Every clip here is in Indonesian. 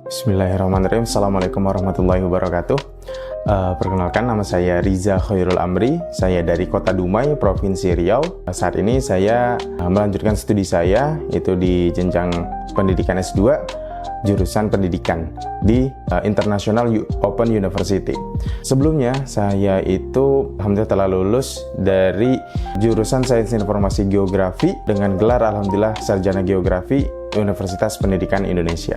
Bismillahirrahmanirrahim. Assalamualaikum warahmatullahi wabarakatuh. Perkenalkan, nama saya Riza Khairul Amri. Saya dari Kota Dumai, Provinsi Riau. Saat ini saya melanjutkan studi saya, itu di jenjang pendidikan S2, jurusan pendidikan di International Open University. Sebelumnya, saya itu alhamdulillah telah lulus dari jurusan Sains Informasi Geografi dengan gelar alhamdulillah Sarjana Geografi Universitas Pendidikan Indonesia.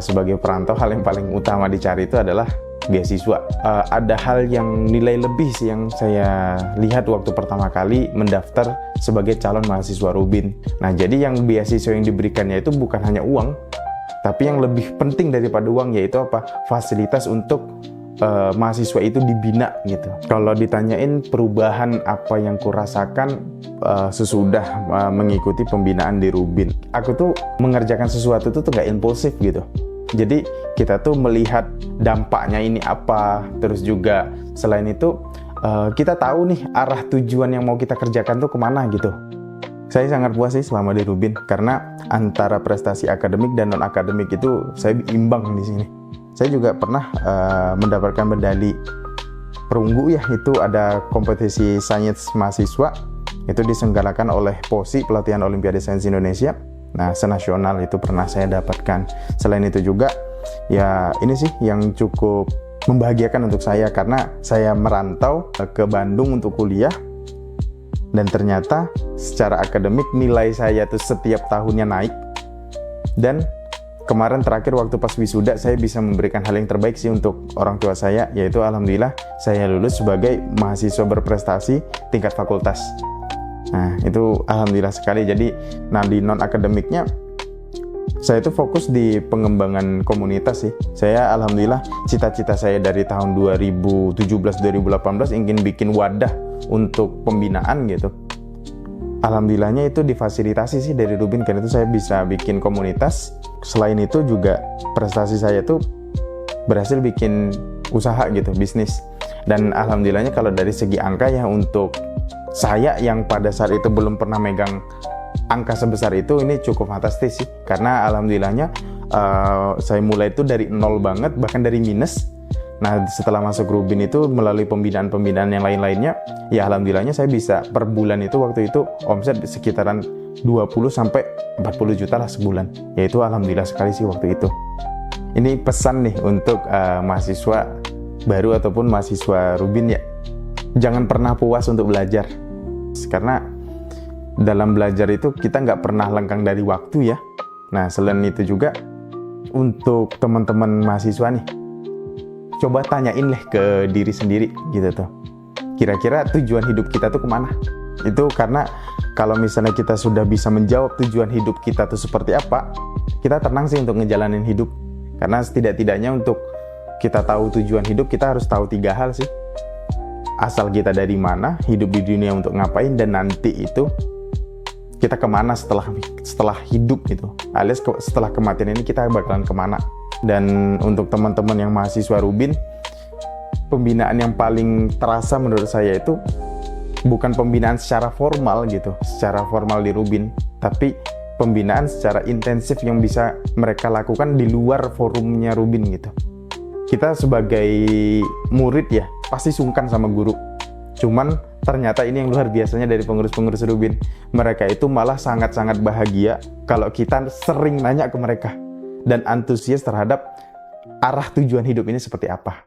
Sebagai perantau, hal yang paling utama dicari itu adalah beasiswa. Ada hal yang nilai lebih sih yang saya lihat waktu pertama kali mendaftar sebagai calon mahasiswa Rubin. Nah, jadi yang beasiswa yang diberikannya itu bukan hanya uang, tapi yang lebih penting daripada uang yaitu apa? Fasilitas untuk mahasiswa itu dibina gitu. Kalau ditanyain perubahan apa yang kurasakan sesudah mengikuti pembinaan di Rubin, aku tuh mengerjakan sesuatu tuh nggak impulsif gitu. Jadi kita tuh melihat dampaknya ini apa, terus juga selain itu kita tahu nih arah tujuan yang mau kita kerjakan tuh kemana gitu. Saya sangat puas sih selama di Rubin karena antara prestasi akademik dan non akademik itu saya imbang di sini. Saya juga pernah mendapatkan medali perunggu ya, itu ada kompetisi sains mahasiswa, itu diselenggarakan oleh POSI, Pelatihan Olimpiade Sains Indonesia. Nah, senasional itu pernah saya dapatkan. Selain itu juga, ya ini sih yang cukup membahagiakan untuk saya karena saya merantau ke Bandung untuk kuliah, dan ternyata secara akademik nilai saya tuh setiap tahunnya naik, dan kemarin terakhir waktu pas wisuda saya bisa memberikan hal yang terbaik sih untuk orang tua saya, yaitu alhamdulillah saya lulus sebagai mahasiswa berprestasi tingkat fakultas. Nah, itu alhamdulillah sekali. Jadi, di non akademiknya saya itu fokus di pengembangan komunitas sih. Saya alhamdulillah cita-cita saya dari tahun 2017-2018 ingin bikin wadah untuk pembinaan gitu. Alhamdulillahnya itu difasilitasi sih dari Rubin, karena itu saya bisa bikin komunitas. Selain itu juga prestasi saya tuh berhasil bikin usaha gitu, bisnis. Dan alhamdulillahnya kalau dari segi angka ya, untuk saya yang pada saat itu belum pernah megang angka sebesar itu, ini cukup fantastis sih. Karena alhamdulillahnya saya mulai itu dari nol banget, bahkan dari minus. Nah, setelah masuk Rubin itu melalui pembinaan-pembinaan yang lain-lainnya, ya alhamdulillahnya saya bisa per bulan itu waktu itu omset sekitaran 20-40 juta lah sebulan. Ya itu alhamdulillah sekali sih waktu itu. Ini pesan nih untuk mahasiswa baru ataupun mahasiswa Rubin ya. Jangan pernah puas untuk belajar. Karena dalam belajar itu kita nggak pernah lengkang dari waktu ya. Nah, selain itu juga untuk teman-teman mahasiswa nih, coba tanyain deh ke diri sendiri gitu tuh. Kira-kira tujuan hidup kita tuh kemana? Itu karena kalau misalnya kita sudah bisa menjawab tujuan hidup kita tuh seperti apa, kita tenang sih untuk ngejalanin hidup. Karena setidak-tidaknya untuk kita tahu tujuan hidup, kita harus tahu 3 hal sih. Asal kita dari mana, hidup di dunia untuk ngapain, dan nanti itu kita kemana setelah hidup gitu. Alias setelah kematian ini kita bakalan kemana. Dan untuk teman-teman yang mahasiswa Rubin, pembinaan yang paling terasa menurut saya itu bukan pembinaan secara formal gitu, secara formal di Rubin, tapi pembinaan secara intensif yang bisa mereka lakukan di luar forumnya Rubin gitu. Kita sebagai murid ya, pasti sungkan sama guru. Cuman ternyata ini yang luar biasanya dari pengurus-pengurus Rubin. Mereka itu malah sangat-sangat bahagia kalau kita sering nanya ke mereka dan antusias terhadap arah tujuan hidup ini seperti apa.